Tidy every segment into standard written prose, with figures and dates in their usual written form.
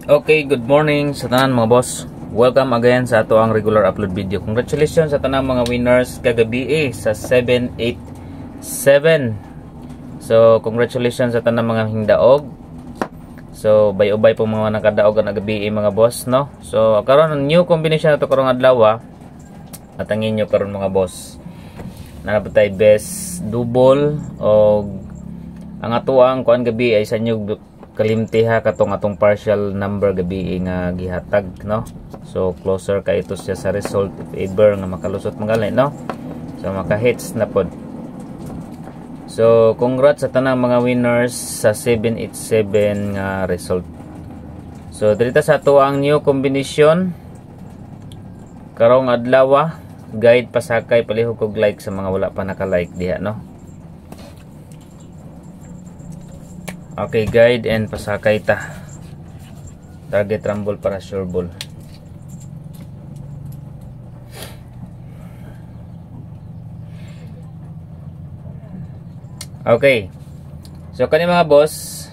Okay, good morning sa tanan mga boss. Welcome again sa ato ang regular upload video. Congratulations sa tanang mga winners kagabi sa 787. So, congratulations sa tanang mga hingdaog. So, bay-ubay po mga nakadaog ang gabi mga boss, no? So, karon new combination na to karong adlaw at ang inyo karon mga boss. Nanapatay best double o ang ato ang kuan gabi ay sa inyo kalimtiha katong atong partial number gabi nga gihatag, no? So closer ka ito siya sa result if ever nga makalusot mangali, no? So maka-hits na pod. So congrats sa tanang mga winners sa 787 nga result. So dito sa ato ang new combination karong adlaw, guide pasakay palihog og like sa mga wala pa naka-like diha, no? Okay, guide and pasakay ta. Target rumble para sure ball. Okay. So kani mga boss,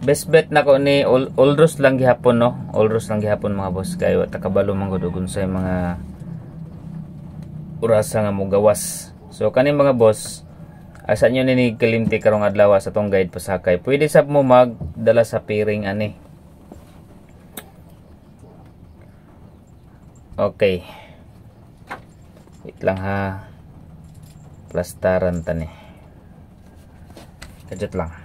best bet nako ni Ulrus lang gihapon, no? Ulrus lang gihapon mga boss kay wa ta kabalo man gud unsay mga orasa nga mo gawas. So kani mga boss, asa nyo ni kalimti karong adlaw sa tong guide pasakay. Pwede sab mo magdala sa pairing ani. Okay. Wait lang ha. Plastaran tani. Kadjot lang.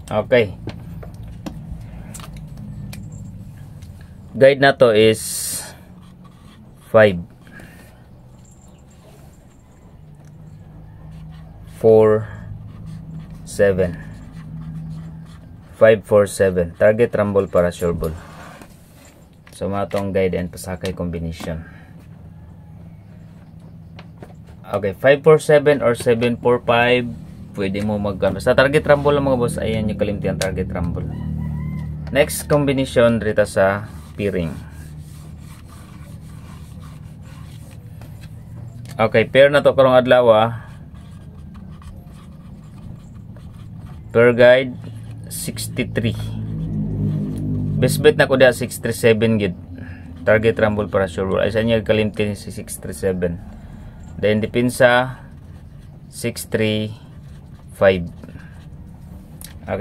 Okay. Guide na to is 5 4 7 5 4 7 target rumble para sure ball. So matong guide and pasakay combination. Okay, 5 4 7 or 7 4 5 pwede mo sa target rumble lang mga boss. Ayan yung kalimtihan target rumble. Next combination dito sa pairing. Okay, pair na to karong adlaw. Per guide 63. Best bet na ko dia 637 gid. Target rumble para sure ball. Ay sa inyo kalimtihan si 637. Then depensa 635. Okay,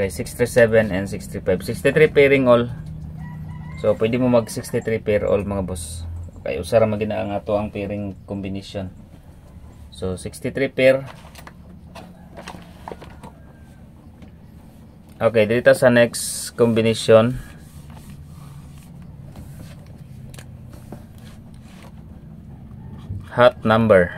637 and 635. 63 pairing all. So pwede mo mag 63 pair all mga boss. Okay, usara magina ang ato ang pairing combination. So 63 pair. Okay, dito sa next combination. Hot number.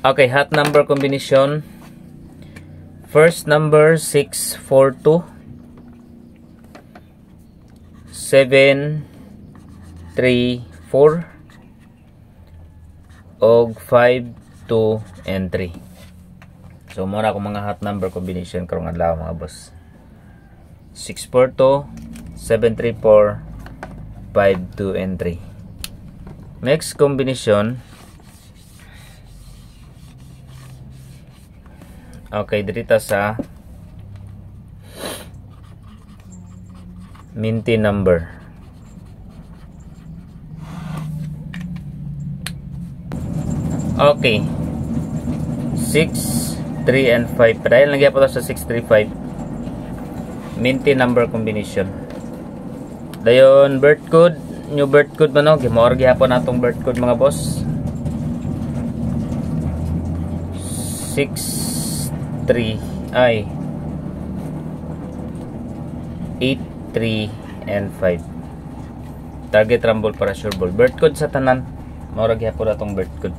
Okay, hot number combination. First number 642 7 3 4 og 5 2 and 3. So muna ako mga hot number combination karong adlaw mga boss. 642 734 5 2 and 3. Next combination. Okay, dito sa minty number. Okay. 6, 3, and 5. Dahil nagyan po sa 6, 3, 5. Minty number combination. Dayon, birth code. New birth code man o. Gimawar gihapon natong birth code mga boss. 6 3 ay 8 3 and 5 target rumble para sure ball. Birth code sa tanan mao gyapon atong birth code.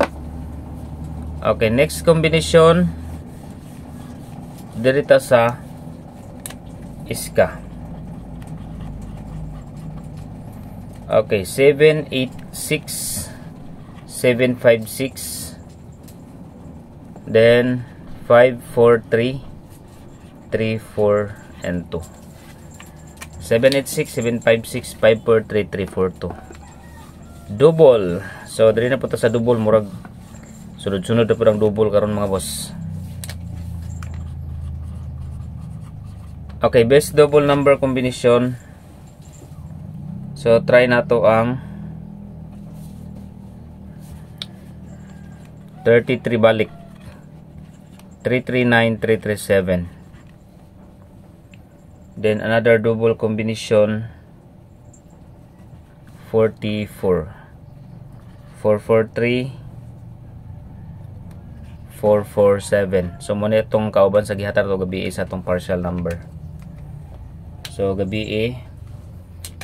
Okay, next combination dirita sa iska. Okay, 786 756 Then 5, 4, 3, 3, 4, and 2. 786, 756, 5, 4, 3, 3, 4, 2. Double. So, dali na po ito sa double. Murag sunod-sunod na po ang double karon mga boss. Okay, best double number combination. So, try na to ang 33 balik. 339, 337. Then another double combination 44. 443, 447. So muna itong kauban sa gihatar to gabi sa itong partial number. So gabi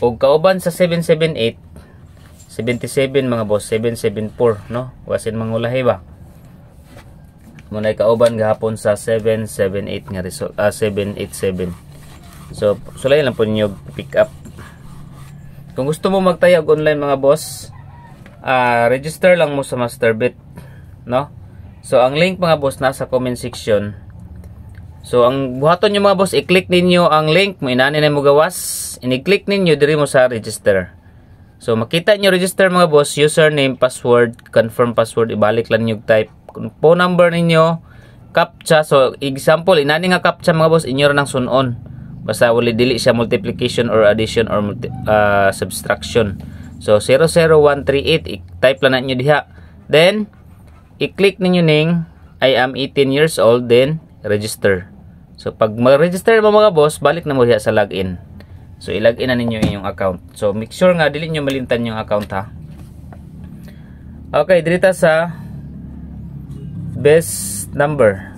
og kauban sa 778, 77 mga boss, 774 no? Wasin mangulahi ba? Muna kauban gahapon sa 778 nga result, 787. So sulay lang po ninyo pick up. Kung gusto mo magtayag online mga boss, register lang mo sa Masterbit, no? So ang link mga boss nasa comment section. So ang buhaton nyo mga boss, i-click ninyo ang link, mo inani na mo gawas, ini-click ninyo diri mo sa register. So makita nyo register mga boss, username, password, confirm password, ibalik lang nyo type phone number ninyo, captcha. So example, inani nga captcha mga boss, inyo ra nang sunon. Basta wala dili siya multiplication or addition or subtraction. So 00138, i-type lang na nyo diha. Then i-click ninyo ning I am 18 years old, then register. So pag mag-register mo mga boss, balik na mo diha sa login. So i-login na ninyo inyong account. So make sure nga dili nyo malimtan yung account ha. Okay, dito sa best number.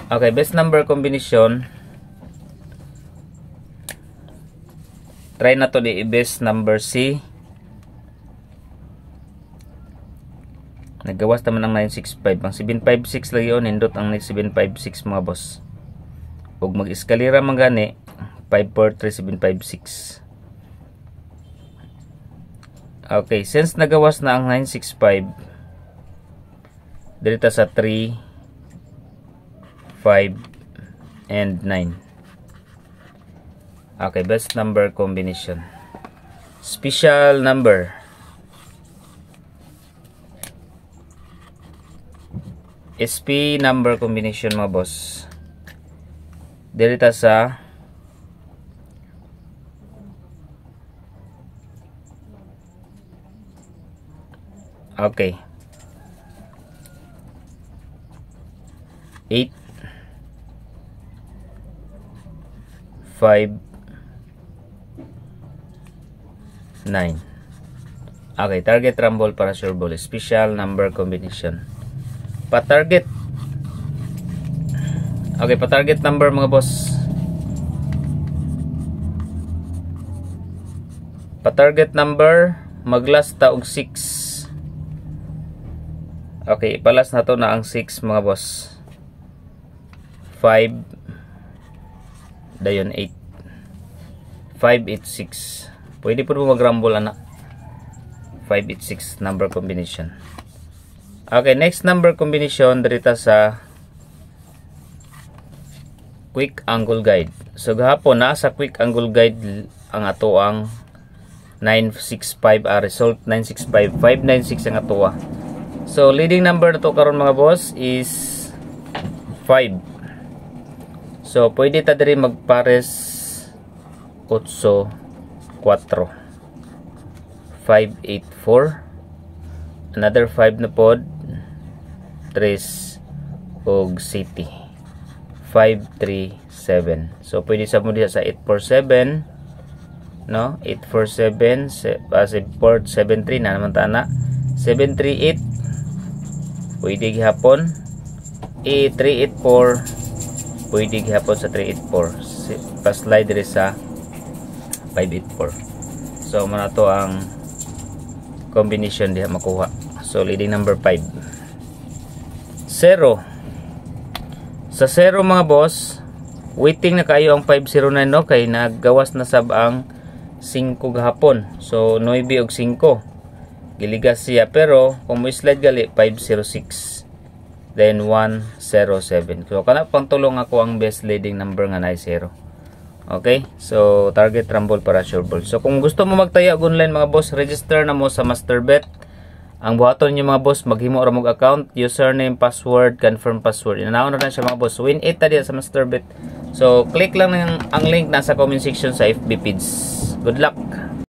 Okay, best number combination. Try na to di best number C. Nagawas naman ang 965. Ang 756 lagi yun, nindot ang 756 mga boss. Huwag mag-eskalera man gani, 543756. Okay, since nagawas na ang 965, dito sa 3, 5, and 9. Okay, best number combination. Special number. SP number combination mga boss. Dito sa okay, 8, 5, 9. Okay, target rumble para sure ball. Special number combination. Pa-target. Okay, pa-target number mga boss. Pa-target number, maglas ta og 6. Okay, ipalas na to na ang 6 mga boss. 5, dayon 8. 586. Pwede po mag-rumble anak. 586 number combination. Okay, next number combination dito sa quick angle guide. So gahapon na sa quick angle guide ang ato ang 965 result 965 596 ang ato. So leading number na to karon mga boss is 5. So pwede ta diri magpares 8 4 584, another 5 na pod 3 og city 537. So pwede sa mo diha sa 847 no, 847 port 73 na naman ta na 738 pwede gihapon, 384 pwede gihapon sa 384 pa slide diri sa 584. So muna to ang combination diha makuha. So leading number 5. 0. Sa 0 mga boss, waiting na kayo ang 509 no, kay naggawas na sab ang 5 gahapon. So 9 og 5. giligas siya, pero kung mo slide gali 506 then 107. So kana pang tulong ako ang best leading number nga na 0. Okay, so target rumble para sure ball. So kung gusto mo magtaya online mga boss, register na mo sa Masterbet. Ang buhaton niyo mga boss, maghimo ra mo account, username, password, confirm password. Inanaon na siya mga boss. Win 8 ta diya sa Masterbet. So click lang ang link nasa comment section sa FB page. Good luck.